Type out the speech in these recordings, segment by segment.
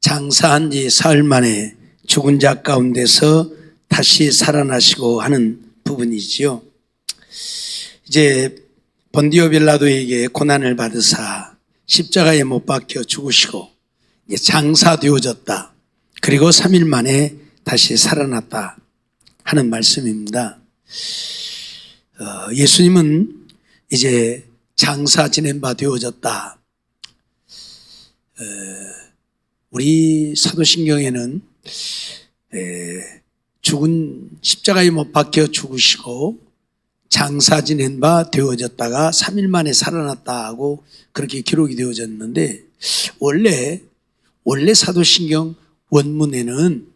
장사한 지 사흘 만에 죽은 자 가운데서 다시 살아나시고 하는 부분이지요. 이제 본디오 빌라도에게 고난을 받으사 십자가에 못 박혀 죽으시고 장사되어졌다. 그리고 3일 만에 다시 살아났다 하는 말씀입니다. 예수님은 이제 장사 지낸 바 되어졌다. 우리 사도신경에는 죽은 십자가에 못 박혀 죽으시고 장사 지낸 바 되어졌다가 3일 만에 살아났다고 그렇게 기록이 되어졌는데 원래 사도신경 원문에는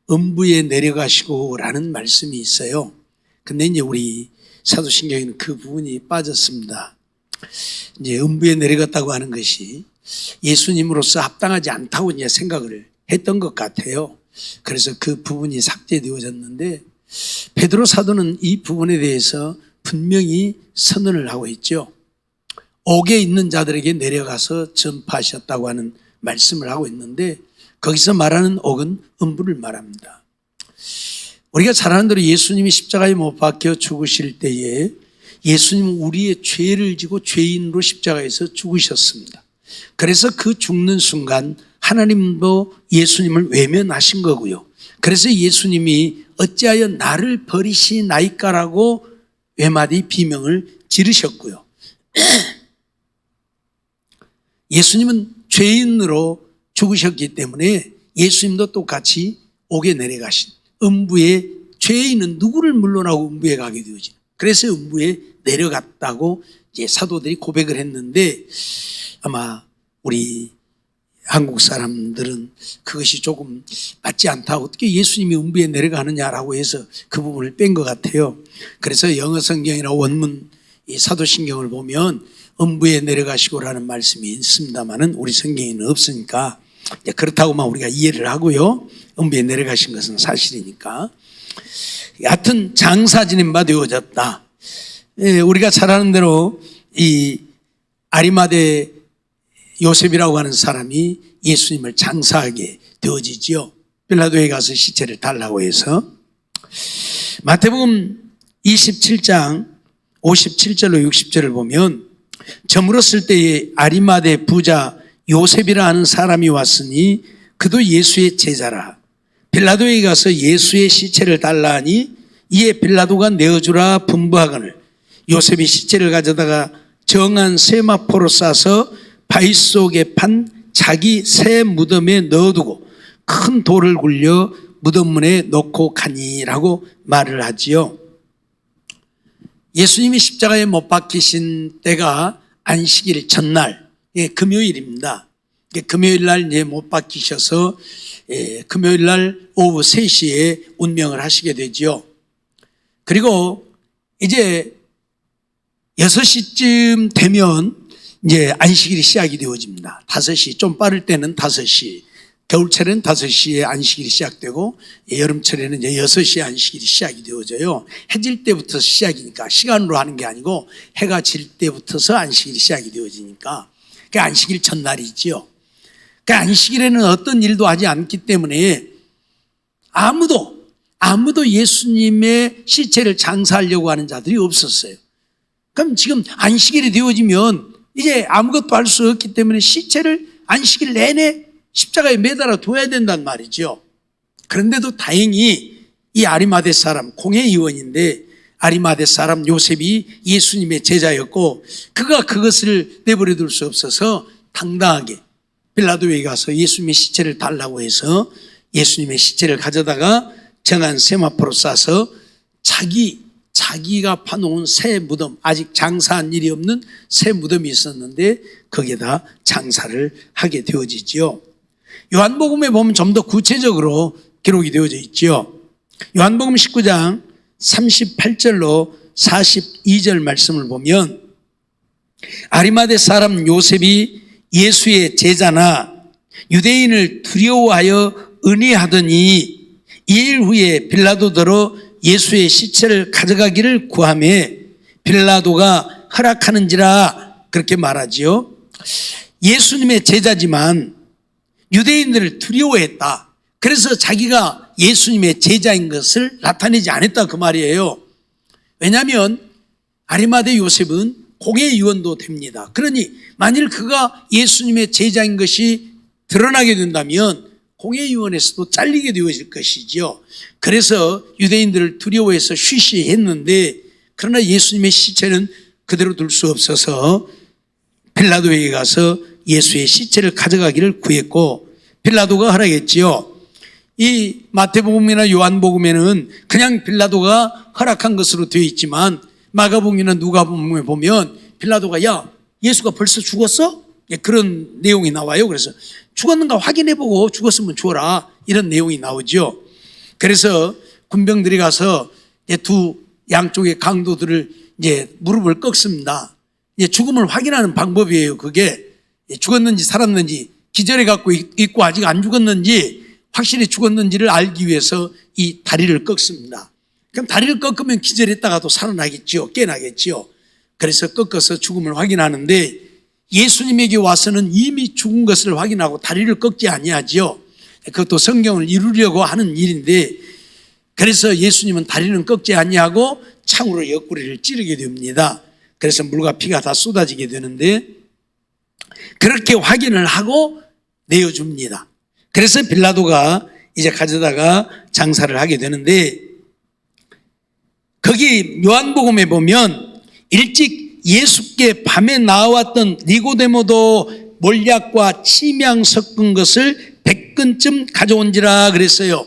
음부에 내려가시고 라는 말씀이 있어요. 근데 이제 우리 사도신경에는 그 부분이 빠졌습니다. 이제 음부에 내려갔다고 하는 것이 예수님으로서 합당하지 않다고 이제 생각을 했던 것 같아요. 그래서 그 부분이 삭제되어졌는데 베드로 사도는 이 부분에 대해서 분명히 선언을 하고 있죠. 옥에 있는 자들에게 내려가서 전파하셨다고 하는 말씀을 하고 있는데 거기서 말하는 옥은 음부를 말합니다. 우리가 잘 아는 대로 예수님이 십자가에 못 박혀 죽으실 때에 예수님은 우리의 죄를 지고 죄인으로 십자가에서 죽으셨습니다. 그래서 그 죽는 순간 하나님도 예수님을 외면하신 거고요. 그래서 예수님이 어찌하여 나를 버리시나이까라고 외마디 비명을 지르셨고요. 예수님은 죄인으로 죽으셨기 때문에 예수님도 똑같이 옥에 내려가신 음부에 죄인은 누구를 물러나고 음부에 가게 되어지. 그래서 음부에 내려갔다고 이제 사도들이 고백을 했는데 아마 우리 한국 사람들은 그것이 조금 맞지 않다. 어떻게 예수님이 음부에 내려가느냐라고 해서 그 부분을 뺀 것 같아요. 그래서 영어 성경이나 원문 이 사도신경을 보면 음부에 내려가시고라는 말씀이 있습니다만은 우리 성경에는 없으니까 그렇다고만 우리가 이해를 하고요. 음부에 내려가신 것은 사실이니까. 하여튼 장사 지낸 바 되어졌다. 우리가 잘 아는 대로 이 아리마대 요셉이라고 하는 사람이 예수님을 장사하게 되어지지요. 빌라도에 가서 시체를 달라고 해서. 마태복음 27장 57절로 60절을 보면 저물었을 때에 아리마대 부자 요셉이라 하는 사람이 왔으니 그도 예수의 제자라. 빌라도에 가서 예수의 시체를 달라 하니 이에 빌라도가 내어주라 분부하거늘 요셉이 시체를 가져다가 정한 세마포로 싸서 바위 속에 판 자기 새 무덤에 넣어두고 큰 돌을 굴려 무덤 문에 놓고 가니라고 말을 하지요. 예수님이 십자가에 못 박히신 때가 안식일 전날, 금요일입니다. 금요일 날 못 박히셔서 금요일 날 오후 3시에 운명을 하시게 되지요. 그리고 이제 6시쯤 되면 이제 안식일이 시작이 되어집니다. 5시, 좀 빠를 때는 5시, 겨울철에는 5시에 안식일이 시작되고 여름철에는 이제 6시에 안식일이 시작이 되어져요. 해질 때부터 시작이니까 시간으로 하는 게 아니고 해가 질 때부터서 안식일이 시작이 되어지니까 그게 안식일 첫날이지요. 그 안식일에는 어떤 일도 하지 않기 때문에 아무도 예수님의 시체를 장사하려고 하는 자들이 없었어요. 그럼 지금 안식일이 되어지면 이제 아무것도 할 수 없기 때문에 시체를 안식일 내내 십자가에 매달아 둬야 된단 말이죠. 그런데도 다행히 이 아리마대 사람, 공회의원인데 아리마대 사람 요셉이 예수님의 제자였고 그가 그것을 내버려 둘 수 없어서 당당하게 빌라도에 가서 예수님의 시체를 달라고 해서 예수님의 시체를 가져다가 정한 세마포로 싸서 자기가 파놓은 새 무덤, 아직 장사한 일이 없는 새 무덤이 있었는데 거기에다 장사를 하게 되어지죠. 요한복음에 보면 좀 더 구체적으로 기록이 되어져 있죠. 요한복음 19장 38절로 42절 말씀을 보면 아리마대 사람 요셉이 예수의 제자나 유대인을 두려워하여 은혜하더니 2일 후에 빌라도더러 예수의 시체를 가져가기를 구하며 빌라도가 허락하는지라 그렇게 말하지요. 예수님의 제자지만 유대인들을 두려워했다. 그래서 자기가 예수님의 제자인 것을 나타내지 않았다 그 말이에요. 왜냐하면 아리마대 요셉은 공회의원도 됩니다. 그러니 만일 그가 예수님의 제자인 것이 드러나게 된다면 공회의원에서도 잘리게 되어질 것이죠. 그래서 유대인들을 두려워해서 쉬쉬했는데, 그러나 예수님의 시체는 그대로 둘 수 없어서 빌라도에게 가서 예수의 시체를 가져가기를 구했고, 빌라도가 허락했지요. 이 마태복음이나 요한복음에는 그냥 빌라도가 허락한 것으로 되어 있지만, 마가복음이나 누가복음에 보면 빌라도가 야, 예수가 벌써 죽었어? 그런 내용이 나와요. 그래서 죽었는가 확인해보고 죽었으면 죽어라, 이런 내용이 나오죠. 그래서 군병들이 가서 두 양쪽의 강도들을 이제 무릎을 꺾습니다. 죽음을 확인하는 방법이에요. 그게 죽었는지 살았는지, 기절해 갖고 있고 아직 안 죽었는지 확실히 죽었는지를 알기 위해서 이 다리를 꺾습니다. 그럼 다리를 꺾으면 기절했다가도 살아나겠죠. 깨나겠죠. 그래서 꺾어서 죽음을 확인하는데, 예수님에게 와서는 이미 죽은 것을 확인하고 다리를 꺾지 아니하지요. 그것도 성경을 이루려고 하는 일인데, 그래서 예수님은 다리는 꺾지 아니하고 창으로 옆구리를 찌르게 됩니다. 그래서 물과 피가 다 쏟아지게 되는데, 그렇게 확인을 하고 내어줍니다. 그래서 빌라도가 이제 가져다가 장사를 하게 되는데, 거기 요한복음에 보면 일찍 예수께 밤에 나왔던 니고데모도 몰약과 침향 섞은 것을 100근쯤 가져온지라 그랬어요.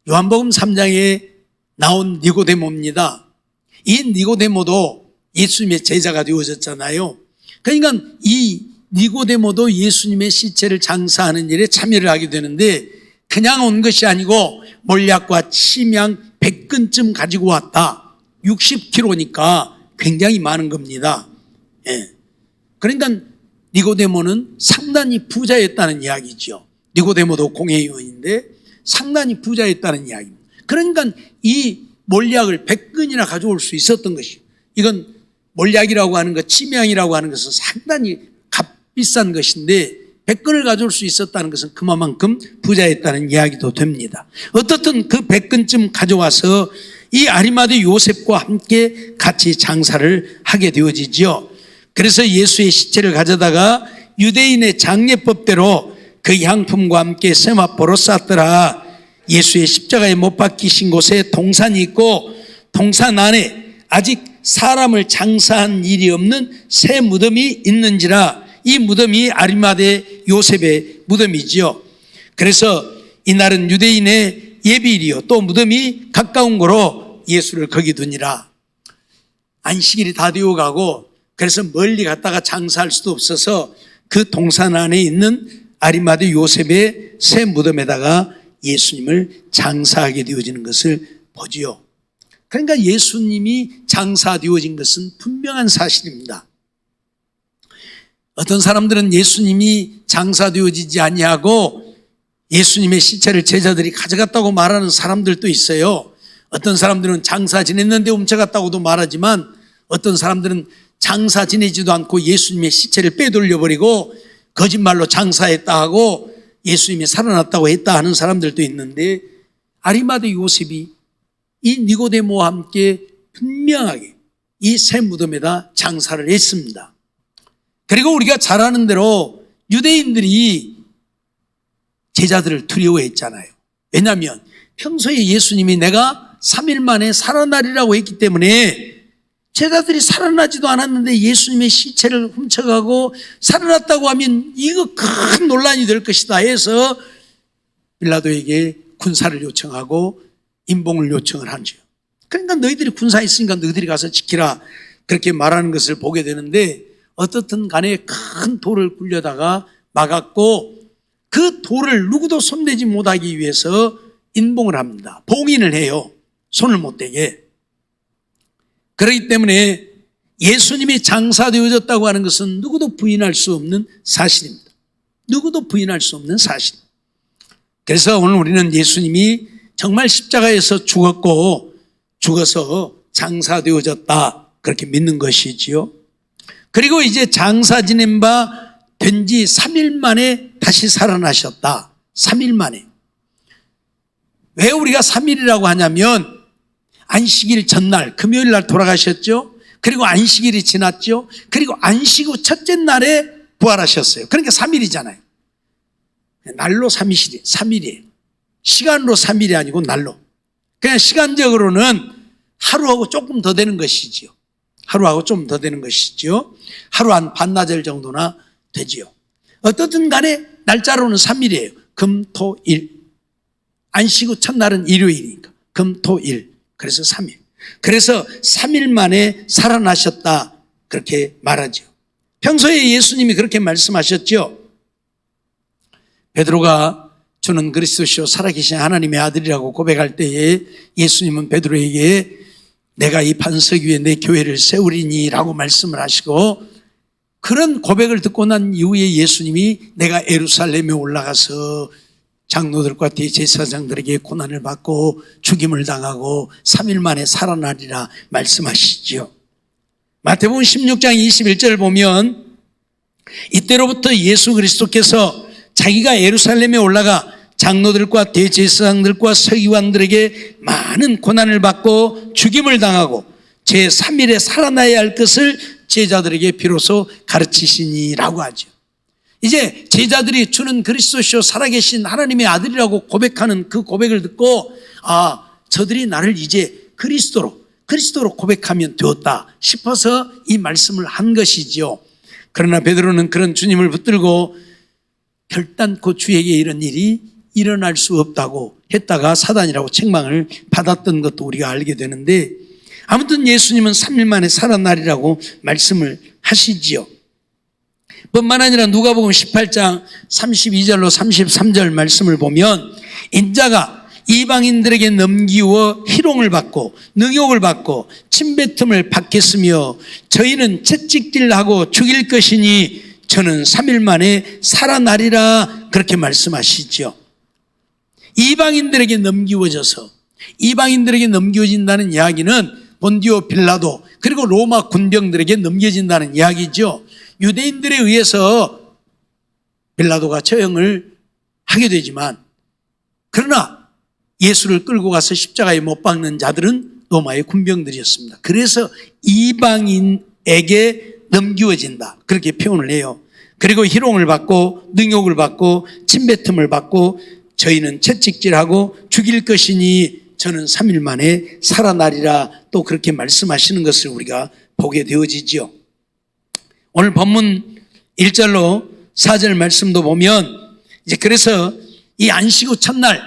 요한복음 3장에 나온 니고데모입니다. 이 니고데모도 예수님의 제자가 되어졌잖아요. 그러니까 이 니고데모도 예수님의 시체를 장사하는 일에 참여를 하게 되는데, 그냥 온 것이 아니고 몰약과 침향 100근쯤 가지고 왔다. 60kg니까 굉장히 많은 겁니다. 예. 그러니까 니고데모는 상당히 부자였다는 이야기죠. 니고데모도 공회의원인데 상당히 부자였다는 이야기입니다. 그러니까 이 몰약을 100근이나 가져올 수 있었던 것이죠. 이건 몰약이라고 하는 것, 침향이라고 하는 것은 상당히 값비싼 것인데 100근을 가져올 수 있었다는 것은 그만큼 부자였다는 이야기도 됩니다. 어떻든 그 100근쯤 가져와서 이 아리마대 요셉과 함께 같이 장사를 하게 되어지죠. 그래서 예수의 시체를 가져다가 유대인의 장례법대로 그 향품과 함께 세마포로 쌌더라. 예수의 십자가에 못 박히신 곳에 동산이 있고, 동산 안에 아직 사람을 장사한 일이 없는 새 무덤이 있는지라. 이 무덤이 아리마대 요셉의 무덤이지요. 그래서 이날은 유대인의 예비일이요, 또 무덤이 가까운 거로 예수를 거기 두니라. 안식일이 다 되어가고, 그래서 멀리 갔다가 장사할 수도 없어서 그 동산 안에 있는 아리마대 요셉의 새 무덤에다가 예수님을 장사하게 되어지는 것을 보지요. 그러니까 예수님이 장사되어진 것은 분명한 사실입니다. 어떤 사람들은 예수님이 장사되어지지 아니하고 예수님의 시체를 제자들이 가져갔다고 말하는 사람들도 있어요. 어떤 사람들은 장사 지냈는데 훔쳐갔다고도 말하지만, 어떤 사람들은 장사 지내지도 않고 예수님의 시체를 빼돌려버리고 거짓말로 장사했다 하고 예수님이 살아났다고 했다 하는 사람들도 있는데, 아리마대 요셉이 이 니고데모와 함께 분명하게 이 새 무덤에다 장사를 했습니다. 그리고 우리가 잘 아는 대로 유대인들이 제자들을 두려워했잖아요. 왜냐하면 평소에 예수님이 내가 3일 만에 살아나리라고 했기 때문에 제자들이 살아나지도 않았는데 예수님의 시체를 훔쳐가고 살아났다고 하면 이거 큰 논란이 될 것이다 해서 빌라도에게 군사를 요청하고 임봉을 요청을 하죠. 그러니까 너희들이 군사 있으니까 너희들이 가서 지키라, 그렇게 말하는 것을 보게 되는데, 어떻든 간에 큰 돌을 굴려다가 막았고, 그 돌을 누구도 손대지 못하기 위해서 인봉을 합니다. 봉인을 해요. 손을 못 대게. 그렇기 때문에 예수님이 장사되어졌다고 하는 것은 누구도 부인할 수 없는 사실입니다. 누구도 부인할 수 없는 사실. 그래서 오늘 우리는 예수님이 정말 십자가에서 죽었고 죽어서 장사되어졌다, 그렇게 믿는 것이지요. 그리고 이제 장사 지낸 바 된 지 3일 만에 다시 살아나셨다. 3일 만에. 왜 우리가 3일이라고 하냐면 안식일 전날 금요일 날 돌아가셨죠. 그리고 안식일이 지났죠. 그리고 안식 후 첫째 날에 부활하셨어요. 그러니까 3일이잖아요. 날로 3일이에요. 시간으로 3일이 아니고 날로. 그냥 시간적으로는 하루하고 조금 더 되는 것이지요. 하루하고 좀 더 되는 것이지요. 하루 한 반나절 정도나 되지요. 어떻든 간에 날짜로는 3일이에요. 금, 토, 일. 안식 후 첫날은 일요일이니까. 금, 토, 일. 그래서 3일. 그래서 3일 만에 살아나셨다. 그렇게 말하죠. 평소에 예수님이 그렇게 말씀하셨죠. 베드로가 주는 그리스도시요 살아계신 하나님의 아들이라고 고백할 때에 예수님은 베드로에게 내가 이 반석 위에 내 교회를 세우리니 라고 말씀을 하시고, 그런 고백을 듣고 난 이후에 예수님이 내가 예루살렘에 올라가서 장로들과 대제사장들에게 고난을 받고 죽임을 당하고 3일 만에 살아나리라 말씀하시죠. 마태복음 16장 21절을 보면 이때로부터 예수 그리스도께서 자기가 예루살렘에 올라가 장로들과 대제사장들과 서기관들에게 많은 고난을 받고 죽임을 당하고 제3일에 살아나야 할 것을 제자들에게 비로소 가르치시니라고 하죠. 이제 제자들이 주는 그리스도시요 살아계신 하나님의 아들이라고 고백하는 그 고백을 듣고 저들이 나를 이제 그리스도로 고백하면 되었다 싶어서 이 말씀을 한 것이지요. 그러나 베드로는 그런 주님을 붙들고 결단코 주에게 이런 일이 일어날 수 없다고 했다가 사단이라고 책망을 받았던 것도 우리가 알게 되는데, 아무튼 예수님은 3일 만에 살아나리라고 말씀을 하시지요. 뿐만 아니라 누가복음 18장 32절로 33절 말씀을 보면 인자가 이방인들에게 넘기워 희롱을 받고 능욕을 받고 침뱉음을 받겠으며 저희는 채찍질하고 죽일 것이니 저는 3일 만에 살아나리라 그렇게 말씀하시죠. 이방인들에게 넘겨진다는 이야기는 본디오 빌라도 그리고 로마 군병들에게 넘겨진다는 이야기죠. 유대인들에 의해서 빌라도가 처형을 하게 되지만, 그러나 예수를 끌고 가서 십자가에 못 박는 자들은 로마의 군병들이었습니다. 그래서 이방인에게 넘겨진다 그렇게 표현을 해요. 그리고 희롱을 받고 능욕을 받고 침뱉음을 받고 저희는 채찍질하고 죽일 것이니 저는 3일 만에 살아나리라 또 그렇게 말씀하시는 것을 우리가 보게 되어지죠. 오늘 본문 1절로 4절 말씀도 보면 이제 그래서 이 안식 후 첫날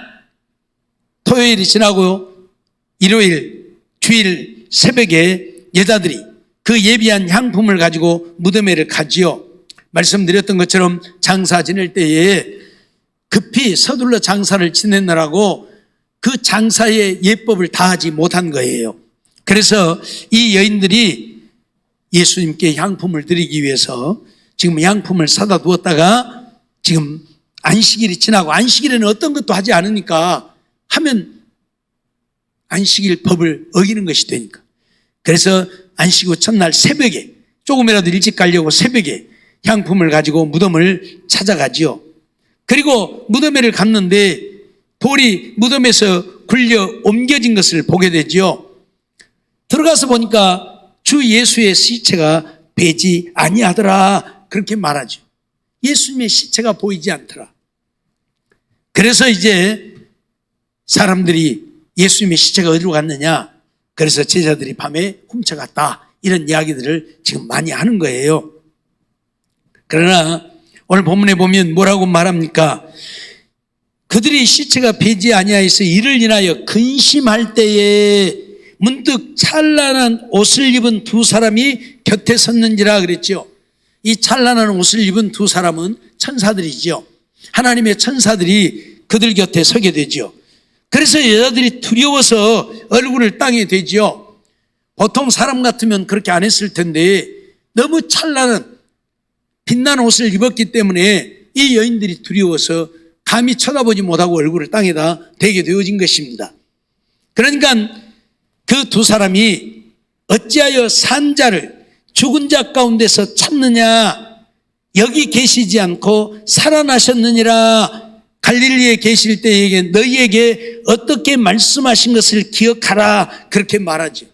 토요일이 지나고 일요일 주일 새벽에 여자들이 그 예비한 향품을 가지고 무덤에를 가지요. 말씀드렸던 것처럼 장사 지낼 때에 급히 서둘러 장사를 지내느라고 그 장사의 예법을 다하지 못한 거예요. 그래서 이 여인들이 예수님께 향품을 드리기 위해서 지금 향품을 사다 두었다가 지금 안식일이 지나고, 안식일에는 어떤 것도 하지 않으니까 하면 안식일 법을 어기는 것이 되니까, 그래서 안식 후 첫날 새벽에 조금이라도 일찍 가려고 새벽에 향품을 가지고 무덤을 찾아가지요. 그리고 무덤에를 갔는데 돌이 무덤에서 굴려 옮겨진 것을 보게 되지요. 들어가서 보니까 주 예수의 시체가 배지 아니하더라 그렇게 말하죠. 예수님의 시체가 보이지 않더라. 그래서 이제 사람들이 예수님의 시체가 어디로 갔느냐, 그래서 제자들이 밤에 훔쳐갔다 이런 이야기들을 지금 많이 하는 거예요. 그러나 오늘 본문에 보면 뭐라고 말합니까? 그들이 시체가 배지 아니하여서 이를 인하여 근심할 때에 문득 찬란한 옷을 입은 두 사람이 곁에 섰는지라 그랬죠. 이 찬란한 옷을 입은 두 사람은 천사들이죠. 하나님의 천사들이 그들 곁에 서게 되죠. 그래서 여자들이 두려워서 얼굴을 땅에 대지요. 보통 사람 같으면 그렇게 안 했을 텐데 너무 찬란한 빛나는 옷을 입었기 때문에 이 여인들이 두려워서 감히 쳐다보지 못하고 얼굴을 땅에다 대게 되어진 것입니다. 그러니까 그 두 사람이 어찌하여 산 자를 죽은 자 가운데서 찾느냐, 여기 계시지 않고 살아나셨느니라. 갈릴리에 계실 때에게 너희에게 어떻게 말씀하신 것을 기억하라. 그렇게 말하죠.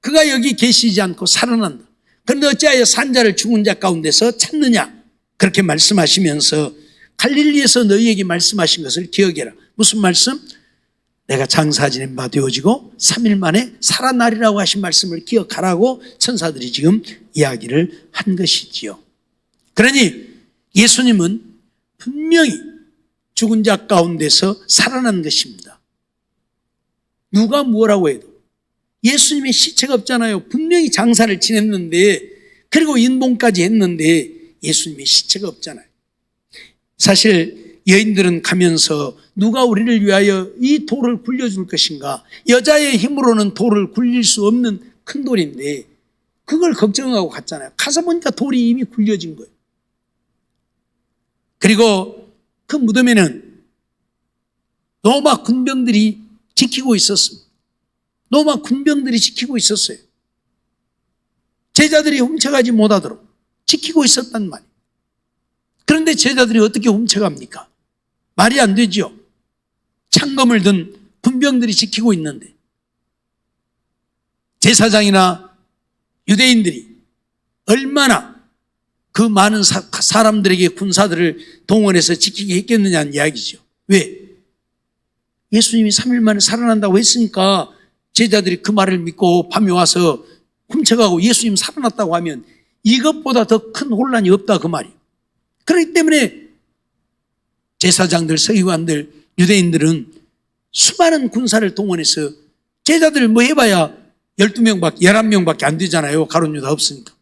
그가 여기 계시지 않고 살아난다. 그런데 어찌하여 산자를 죽은 자 가운데서 찾느냐. 그렇게 말씀하시면서 갈릴리에서 너희에게 말씀하신 것을 기억해라. 무슨 말씀? 내가 장사 지낸 바 되어지고 3일 만에 살아나리라고 하신 말씀을 기억하라고 천사들이 지금 이야기를 한 것이지요. 그러니 예수님은 분명히 죽은 자 가운데서 살아난 것입니다. 누가 뭐라고 해도 예수님의 시체가 없잖아요. 분명히 장사를 지냈는데, 그리고 인봉까지 했는데 예수님의 시체가 없잖아요. 사실 여인들은 가면서 누가 우리를 위하여 이 돌을 굴려줄 것인가, 여자의 힘으로는 돌을 굴릴 수 없는 큰 돌인데 그걸 걱정하고 갔잖아요. 가서 보니까 돌이 이미 굴려진 거예요. 그리고 그 무덤에는 로마 군병들이 지키고 있었습니다. 로마 군병들이 지키고 있었어요. 제자들이 훔쳐가지 못하도록 지키고 있었단 말이에요. 그런데 제자들이 어떻게 훔쳐갑니까? 말이 안 되죠. 창검을 든 군병들이 지키고 있는데 제사장이나 유대인들이 얼마나 그 많은 사람들에게 군사들을 동원해서 지키게 했겠느냐는 이야기죠. 왜? 예수님이 3일 만에 살아난다고 했으니까 제자들이 그 말을 믿고 밤에 와서 훔쳐가고 예수님 살아났다고 하면 이것보다 더 큰 혼란이 없다, 그 말이에요. 그렇기 때문에 제사장들, 서기관들, 유대인들은 수많은 군사를 동원해서, 제자들 뭐 해봐야 12명밖에, 11명밖에 안 되잖아요. 가룟 유다 없으니까.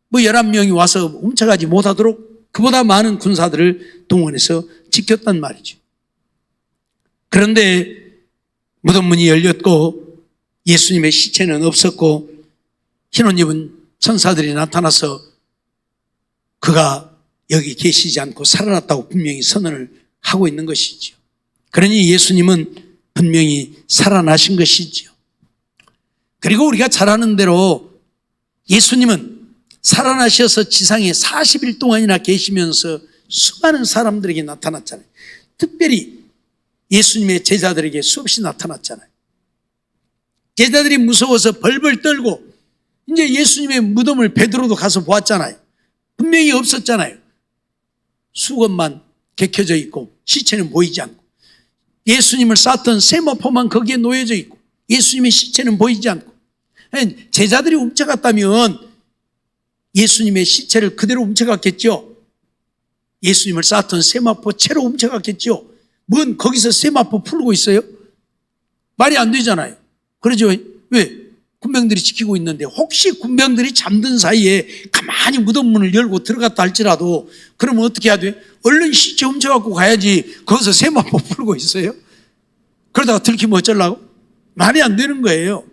뭐 11명이 와서 훔쳐가지 못하도록 그보다 많은 군사들을 동원해서 지켰단 말이죠. 그런데 무덤 문이 열렸고 예수님의 시체는 없었고 흰옷 입은 천사들이 나타나서 그가 여기 계시지 않고 살아났다고 분명히 선언을 하고 있는 것이죠. 그러니 예수님은 분명히 살아나신 것이죠. 그리고 우리가 잘 아는 대로 예수님은 살아나셔서 지상에 40일 동안이나 계시면서 수많은 사람들에게 나타났잖아요. 특별히 예수님의 제자들에게 수없이 나타났잖아요. 제자들이 무서워서 벌벌 떨고 이제 예수님의 무덤을 베드로도 가서 보았잖아요. 분명히 없었잖아요. 수건만 개켜져 있고 시체는 보이지 않고, 예수님을 쌌던 세마포만 거기에 놓여져 있고 예수님의 시체는 보이지 않고. 제자들이 훔쳐갔다면 예수님의 시체를 그대로 훔쳐갔겠죠. 예수님을 쌌던 세마포 채로 훔쳐갔겠죠. 뭔 거기서 세마포 풀고 있어요? 말이 안 되잖아요. 그러죠. 왜? 군병들이 지키고 있는데 혹시 군병들이 잠든 사이에 가만히 무덤 문을 열고 들어갔다 할지라도 그러면 어떻게 해야 돼? 얼른 시체 훔쳐갖고 가야지. 거기서 세마포 풀고 있어요? 그러다가 들키면 어쩌려고? 말이 안 되는 거예요.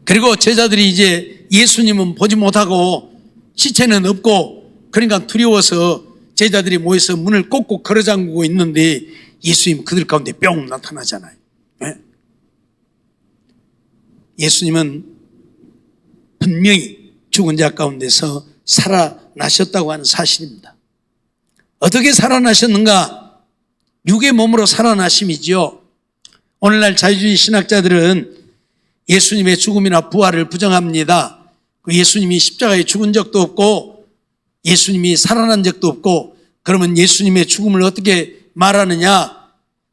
그리고 제자들이 이제 예수님은 보지 못하고 시체는 없고, 그러니까 두려워서 제자들이 모여서 문을 꼭꼭 걸어 잠그고 있는데 예수님 그들 가운데 뿅 나타나잖아요. 예수님은 분명히 죽은 자 가운데서 살아나셨다고 하는 사실입니다. 어떻게 살아나셨는가? 육의 몸으로 살아나심이죠. 오늘날 자유주의 신학자들은 예수님의 죽음이나 부활을 부정합니다. 예수님이 십자가에 죽은 적도 없고 예수님이 살아난 적도 없고, 그러면 예수님의 죽음을 어떻게 말하느냐?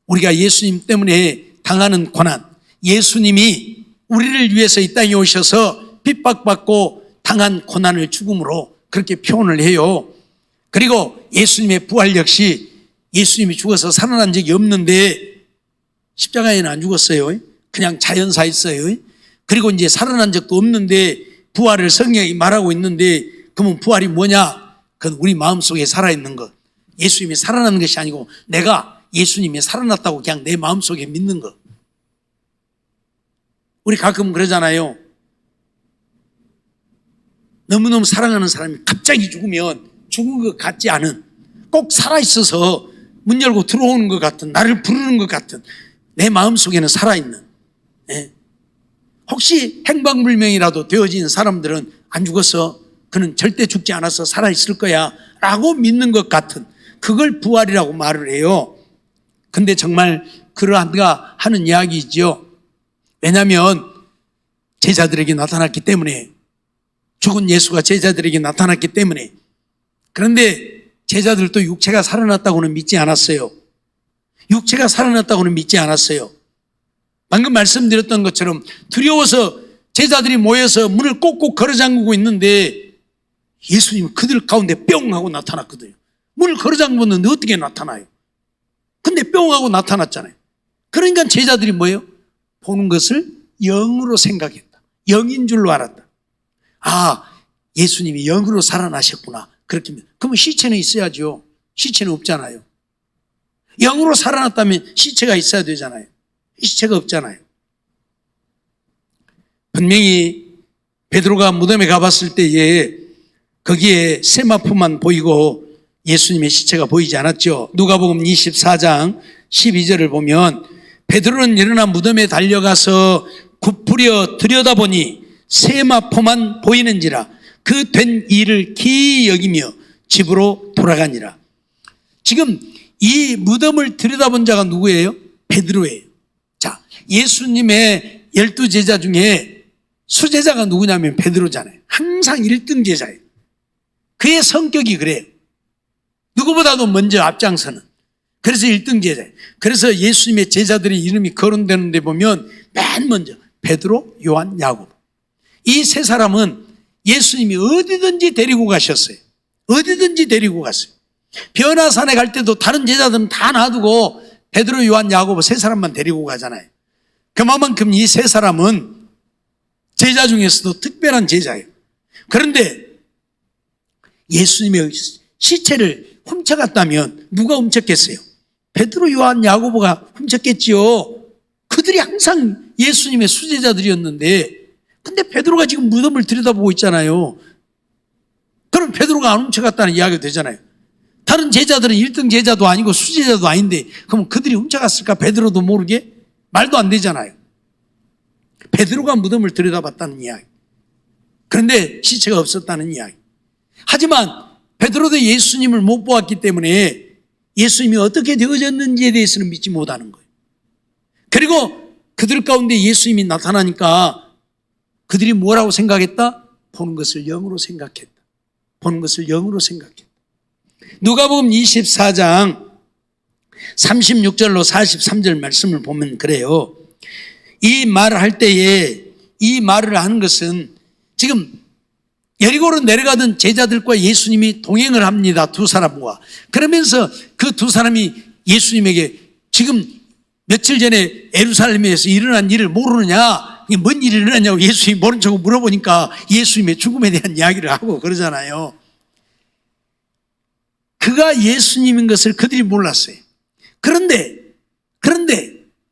우리가 예수님 때문에 당하는 고난, 예수님이 우리를 위해서 이 땅에 오셔서 핍박받고 당한 고난을 죽음으로 그렇게 표현을 해요. 그리고 예수님의 부활 역시 예수님이 죽어서 살아난 적이 없는데 십자가에는 안 죽었어요. 그냥 자연사했어요. 그리고 이제 살아난 적도 없는데 부활을 성경이 말하고 있는데, 그러면 부활이 뭐냐? 그건 우리 마음속에 살아있는 것. 예수님이 살아나는 것이 아니고 내가 예수님이 살아났다고 그냥 내 마음속에 믿는 것. 우리 가끔 그러잖아요. 너무너무 사랑하는 사람이 갑자기 죽으면 죽은 것 같지 않은, 꼭 살아있어서 문 열고 들어오는 것 같은, 나를 부르는 것 같은, 내 마음속에는 살아있는. 혹시 행방불명이라도 되어진 사람들은 안 죽었어. 그는 절대 죽지 않아서 살아있을 거야 라고 믿는 것 같은, 그걸 부활이라고 말을 해요. 근데 정말 그러한가 하는 이야기죠. 왜냐하면 제자들에게 나타났기 때문에, 죽은 예수가 제자들에게 나타났기 때문에. 그런데 제자들도 육체가 살아났다고는 믿지 않았어요. 육체가 살아났다고는 믿지 않았어요. 방금 말씀드렸던 것처럼 두려워서 제자들이 모여서 문을 꼭꼭 걸어 잠그고 있는데 예수님은 그들 가운데 뿅 하고 나타났거든요. 문을 걸어 잠그는데 어떻게 나타나요? 근데 뿅 하고 나타났잖아요. 그러니까 제자들이 뭐예요? 보는 것을 영으로 생각했다. 영인 줄로 알았다. 아, 예수님이 영으로 살아나셨구나. 그렇게. 그러면 시체는 있어야죠. 시체는 없잖아요. 영으로 살아났다면 시체가 있어야 되잖아요. 시체가 없잖아요. 분명히 베드로가 무덤에 가봤을 때에 거기에 세마포만 보이고 예수님의 시체가 보이지 않았죠. 누가복음 24장 12절을 보면 베드로는 일어나 무덤에 달려가서 굽부려 들여다보니 세마포만 보이는지라 그 된 일을 기이 여기며 집으로 돌아가니라. 지금 이 무덤을 들여다본 자가 누구예요? 베드로예요. 자, 예수님의 12제자 중에 수제자가 누구냐면 베드로잖아요. 항상 1등 제자예요. 그의 성격이 그래요. 누구보다도 먼저 앞장서는. 그래서 1등 제자예요. 그래서 예수님의 제자들의 이름이 거론되는 데 보면 맨 먼저 베드로, 요한, 야고보. 이 세 사람은 예수님이 어디든지 데리고 가셨어요. 어디든지 데리고 갔어요. 변화산에 갈 때도 다른 제자들은 다 놔두고 베드로, 요한, 야고보 세 사람만 데리고 가잖아요. 그만큼 이 세 사람은 제자 중에서도 특별한 제자예요. 그런데 예수님의 시체를 훔쳐갔다면 누가 훔쳤겠어요? 베드로, 요한, 야고보가 훔쳤겠지요. 그들이 항상 예수님의 수제자들이었는데, 근데 베드로가 지금 무덤을 들여다보고 있잖아요. 그럼 베드로가 안 훔쳐갔다는 이야기가 되잖아요. 다른 제자들은 1등 제자도 아니고 수제자도 아닌데 그럼 그들이 훔쳐갔을까? 베드로도 모르게? 말도 안 되잖아요. 베드로가 무덤을 들여다봤다는 이야기. 그런데 시체가 없었다는 이야기. 하지만 베드로도 예수님을 못 보았기 때문에 예수님이 어떻게 되어졌는지에 대해서는 믿지 못하는 거예요. 그리고 그들 가운데 예수님이 나타나니까 그들이 뭐라고 생각했다? 보는 것을 영으로 생각했다. 보는 것을 영으로 생각했다. 누가복음 24장 36절로 43절 말씀을 보면 그래요. 이 말을 할 때에 이 말을 하는 것은 지금 여리고로 내려가던 제자들과 예수님이 동행을 합니다. 두 사람과. 그러면서 그 두 사람이 예수님에게 지금 며칠 전에 예루살렘에서 일어난 일을 모르느냐? 이게 뭔 일이 일어났냐고 예수님이 모른 척 물어보니까 예수님의 죽음에 대한 이야기를 하고 그러잖아요. 그가 예수님인 것을 그들이 몰랐어요. 그런데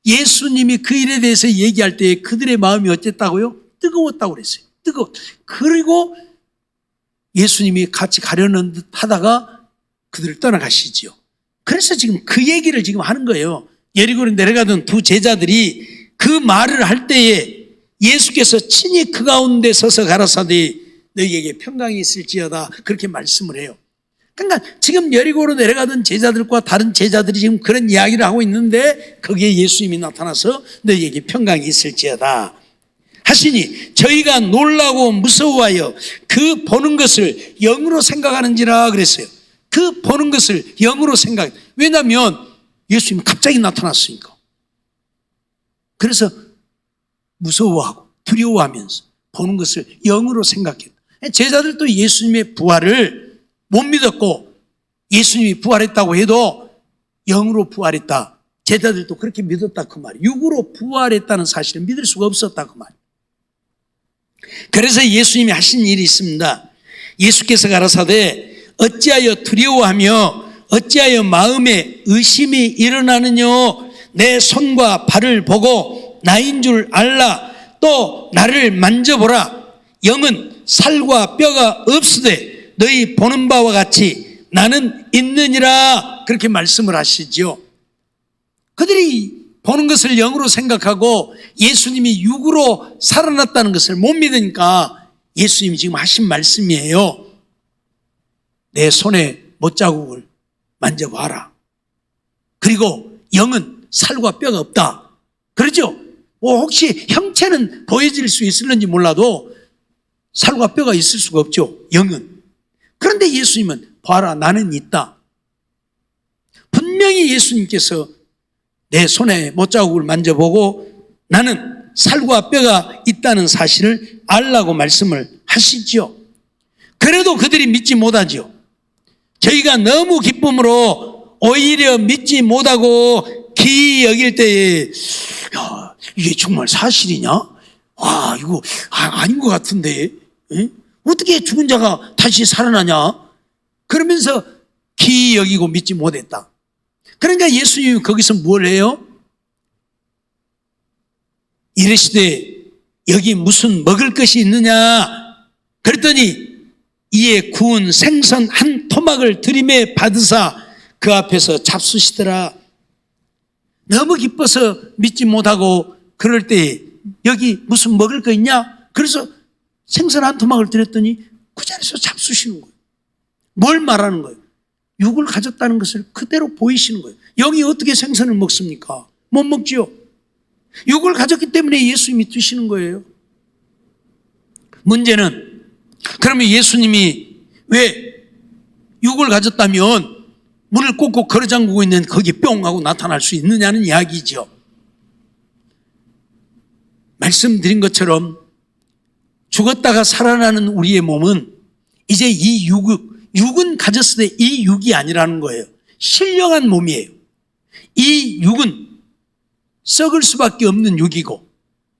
예수님이 그 일에 대해서 얘기할 때 그들의 마음이 어땠다고요? 뜨거웠다고 그랬어요. 그리고 예수님이 같이 가려는 듯 하다가 그들을 떠나가시지요. 그래서 지금 그 얘기를 지금 하는 거예요. 여리고로 내려가던 두 제자들이 그 말을 할 때에 예수께서 친히 그 가운데 서서 가라사대 너희에게 평강이 있을지어다 그렇게 말씀을 해요. 그러니까 지금 여리고로 내려가던 제자들과 다른 제자들이 지금 그런 이야기를 하고 있는데 거기에 예수님이 나타나서 너희에게 평강이 있을지어다 하시니 저희가 놀라고 무서워하여 그 보는 것을 영으로 생각하는지라 그랬어요. 그 보는 것을 영으로 생각. 왜냐하면 예수님이 갑자기 나타났으니까. 그래서 무서워하고 두려워하면서 보는 것을 영으로 생각했다. 제자들도 예수님의 부활을 못 믿었고 예수님이 부활했다고 해도 영으로 부활했다. 제자들도 그렇게 믿었다 그 말이에요. 육으로 부활했다는 사실을 믿을 수가 없었다 그 말이에요. 그래서 예수님이 하신 일이 있습니다. 예수께서 가라사대 어찌하여 두려워하며 어찌하여 마음에 의심이 일어나느냐. 내 손과 발을 보고 나인 줄 알라. 또 나를 만져보라. 영은 살과 뼈가 없으되 너희 보는 바와 같이 나는 있느니라. 그렇게 말씀을 하시죠. 그들이 보는 것을 영으로 생각하고 예수님이 육으로 살아났다는 것을 못 믿으니까 예수님이 지금 하신 말씀이에요. 내 손에 못자국을 만져봐라. 그리고 영은 살과 뼈가 없다. 그러죠? 혹시 형체는 보여질 수 있을는지 몰라도 살과 뼈가 있을 수가 없죠. 영은. 그런데 예수님은 봐라, 나는 있다. 분명히 예수님께서 내 손에 못자국을 만져보고 나는 살과 뼈가 있다는 사실을 알라고 말씀을 하시죠. 그래도 그들이 믿지 못하죠. 저희가 너무 기쁨으로 오히려 믿지 못하고 기이 여길 때에 야, 이게 정말 사실이냐? 와, 이거 아닌 것 같은데 어떻게 죽은 자가 다시 살아나냐? 그러면서 기이 여기고 믿지 못했다. 그러니까 예수님이 거기서 뭘 해요? 이르시되 여기 무슨 먹을 것이 있느냐? 그랬더니 이에 구운 생선 한 토막을 들이매 받으사 그 앞에서 잡수시더라. 너무 기뻐서 믿지 못하고 그럴 때 여기 무슨 먹을 거 있냐? 그래서 생선 한 토막을 드렸더니 그 자리에서 잡수시는 거예요. 뭘 말하는 거예요? 육을 가졌다는 것을 그대로 보이시는 거예요. 여기 어떻게 생선을 먹습니까? 못 먹지요. 육을 가졌기 때문에 예수님이 드시는 거예요. 문제는 그러면 예수님이 왜 육을 가졌다면 문을 꼭꼭 걸어 잠그고 있는 거기 뿅 하고 나타날 수 있느냐는 이야기죠. 말씀드린 것처럼 죽었다가 살아나는 우리의 몸은 이제 이 육은 가졌을 때 이 육이 아니라는 거예요. 신령한 몸이에요. 이 육은 썩을 수밖에 없는 육이고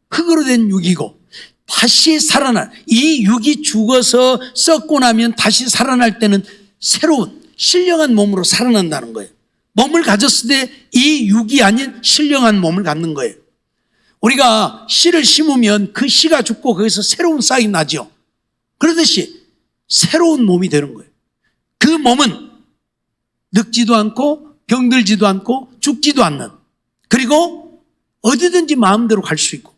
흙으로 된 육이고 다시 살아날, 이 육이 죽어서 썩고 나면 다시 살아날 때는 새로운 신령한 몸으로 살아난다는 거예요. 몸을 가졌을 때 이 육이 아닌 신령한 몸을 갖는 거예요. 우리가 씨를 심으면 그 씨가 죽고 거기서 새로운 싹이 나죠. 그러듯이 새로운 몸이 되는 거예요. 그 몸은 늙지도 않고 병들지도 않고 죽지도 않는, 그리고 어디든지 마음대로 갈 수 있고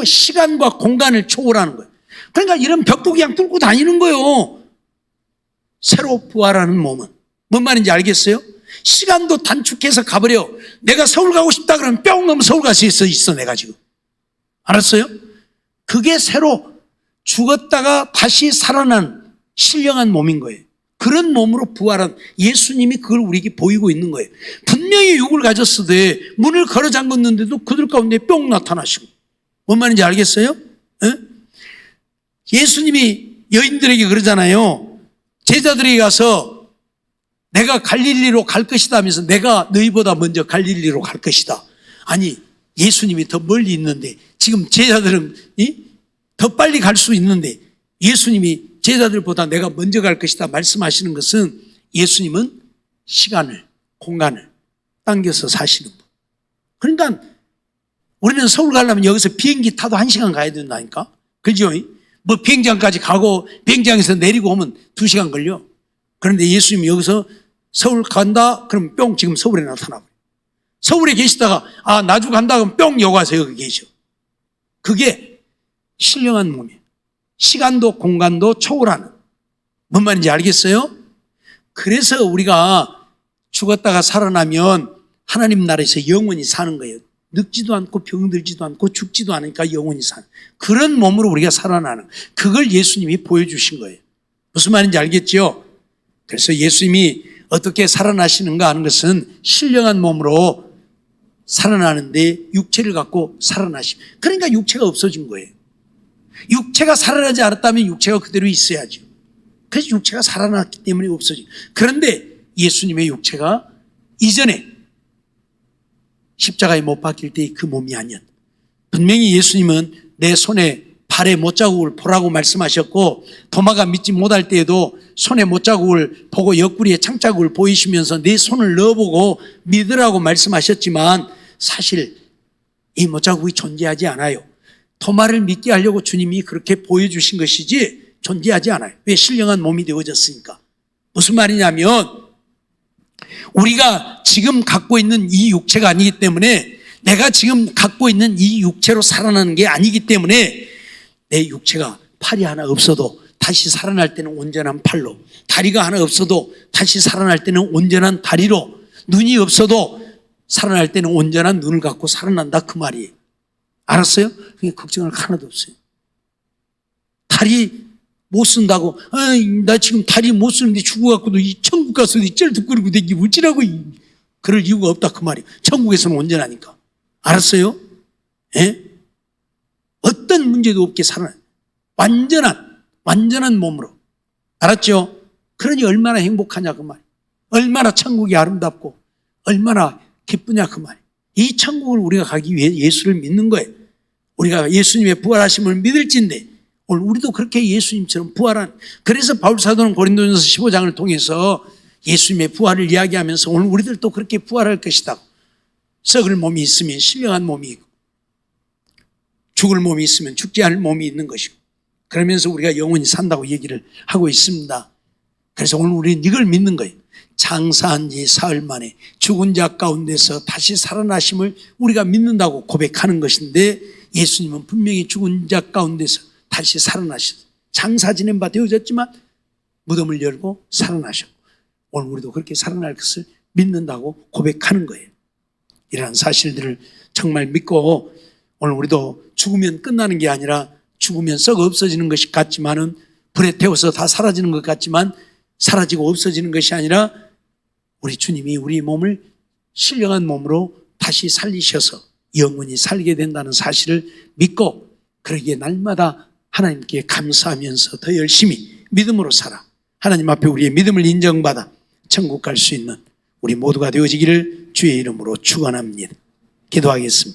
시간과 공간을 초월하는 거예요. 그러니까 이런 벽도 그냥 뚫고 다니는 거예요. 새로 부활하는 몸은. 뭔 말인지 알겠어요? 시간도 단축해서 가버려. 내가 서울 가고 싶다 그러면 뿅 넘어 서울 가서 있어 내가 지금. 알았어요? 그게 새로 죽었다가 다시 살아난 신령한 몸인 거예요. 그런 몸으로 부활한 예수님이 그걸 우리에게 보이고 있는 거예요. 분명히 육을 가졌을 때 문을 걸어 잠궜는데도 그들 가운데 뿅 나타나시고. 뭔 말인지 알겠어요? 에? 예수님이 여인들에게 그러잖아요. 제자들에게 가서 내가 갈릴리로 갈 것이다 하면서 내가 너희보다 먼저 갈릴리로 갈 것이다. 아니, 예수님이 더 멀리 있는데 지금 제자들은 더 빨리 갈 수 있는데 예수님이 제자들보다 내가 먼저 갈 것이다 말씀하시는 것은 예수님은 시간을, 공간을 당겨서 사시는 분. 그러니까 우리는 서울 가려면 여기서 비행기 타도 1시간 가야 된다니까. 그죠? 뭐 비행장까지 가고 비행장에서 내리고 오면 2시간 걸려. 그런데 예수님이 여기서 서울 간다? 그럼 뿅 지금 서울에 나타나고. 서울에 계시다가 나주 간다 그러면 뿅 여기 와서 여기 계셔. 그게 신령한 몸이에요. 시간도 공간도 초월하는. 뭔 말인지 알겠어요? 그래서 우리가 죽었다가 살아나면 하나님 나라에서 영원히 사는 거예요. 늙지도 않고 병들지도 않고 죽지도 않으니까 영원히 사는 그런 몸으로 우리가 살아나는, 그걸 예수님이 보여주신 거예요. 무슨 말인지 알겠죠? 그래서 예수님이 어떻게 살아나시는가 하는 것은 신령한 몸으로 살아나는데 육체를 갖고 살아나십니다. 그러니까 육체가 없어진 거예요. 육체가 살아나지 않았다면 육체가 그대로 있어야죠. 그래서 육체가 살아났기 때문에 없어진. 그런데 예수님의 육체가 이전에 십자가에 못 박힐 때 그 몸이 아니었다. 분명히 예수님은 내 손에 발에 못자국을 보라고 말씀하셨고, 도마가 믿지 못할 때에도 손에 못자국을 보고 옆구리에 창자국을 보이시면서 내 손을 넣어보고 믿으라고 말씀하셨지만 사실 이 못자국이 존재하지 않아요. 도마를 믿게 하려고 주님이 그렇게 보여주신 것이지 존재하지 않아요. 왜? 신령한 몸이 되어졌으니까. 무슨 말이냐면 우리가 지금 갖고 있는 이 육체가 아니기 때문에, 내가 지금 갖고 있는 이 육체로 살아나는 게 아니기 때문에 내 육체가 팔이 하나 없어도 다시 살아날 때는 온전한 팔로, 다리가 하나 없어도 다시 살아날 때는 온전한 다리로, 눈이 없어도 살아날 때는 온전한 눈을 갖고 살아난다 그 말이에요. 알았어요? 그게 걱정할 하나도 없어요. 다리 못 쓴다고, 나 지금 다리 못 쓰는데 죽어갖고도 이 천국 가서 쩔뚝거리고 되기 어찌라고, 그럴 이유가 없다 그 말이에요. 천국에서는 온전하니까. 알았어요? 예? 어떤 문제도 없게 살아나요. 완전한 몸으로. 알았죠? 그러니 얼마나 행복하냐 그 말이에요. 얼마나 천국이 아름답고 얼마나 기쁘냐 그 말이에요. 이 천국을 우리가 가기 위해 예수를 믿는 거예요. 우리가 예수님의 부활하심을 믿을진데 오늘 우리도 그렇게 예수님처럼 부활한, 그래서 바울사도는 고린도전서 15장을 통해서 예수님의 부활을 이야기하면서 오늘 우리들도 그렇게 부활할 것이다. 썩을 몸이 있으면 신령한 몸이 있고 죽을 몸이 있으면 죽지 않을 몸이 있는 것이고, 그러면서 우리가 영원히 산다고 얘기를 하고 있습니다. 그래서 오늘 우리는 이걸 믿는 거예요. 장사한 지 사흘 만에 죽은 자 가운데서 다시 살아나심을 우리가 믿는다고 고백하는 것인데, 예수님은 분명히 죽은 자 가운데서 다시 살아나셨어요. 장사 지낸 바 되어졌지만 무덤을 열고 살아나셨고, 오늘 우리도 그렇게 살아날 것을 믿는다고 고백하는 거예요. 이러한 사실들을 정말 믿고 오늘 우리도 죽으면 끝나는 게 아니라 죽으면 썩어 없어지는 것이 같지만은, 불에 태워서 다 사라지는 것 같지만 사라지고 없어지는 것이 아니라 우리 주님이 우리 몸을 신령한 몸으로 다시 살리셔서 영원히 살게 된다는 사실을 믿고, 그러기에 날마다 하나님께 감사하면서 더 열심히 믿음으로 살아 하나님 앞에 우리의 믿음을 인정받아 천국 갈 수 있는 우리 모두가 되어지기를 주의 이름으로 축원합니다. 기도하겠습니다.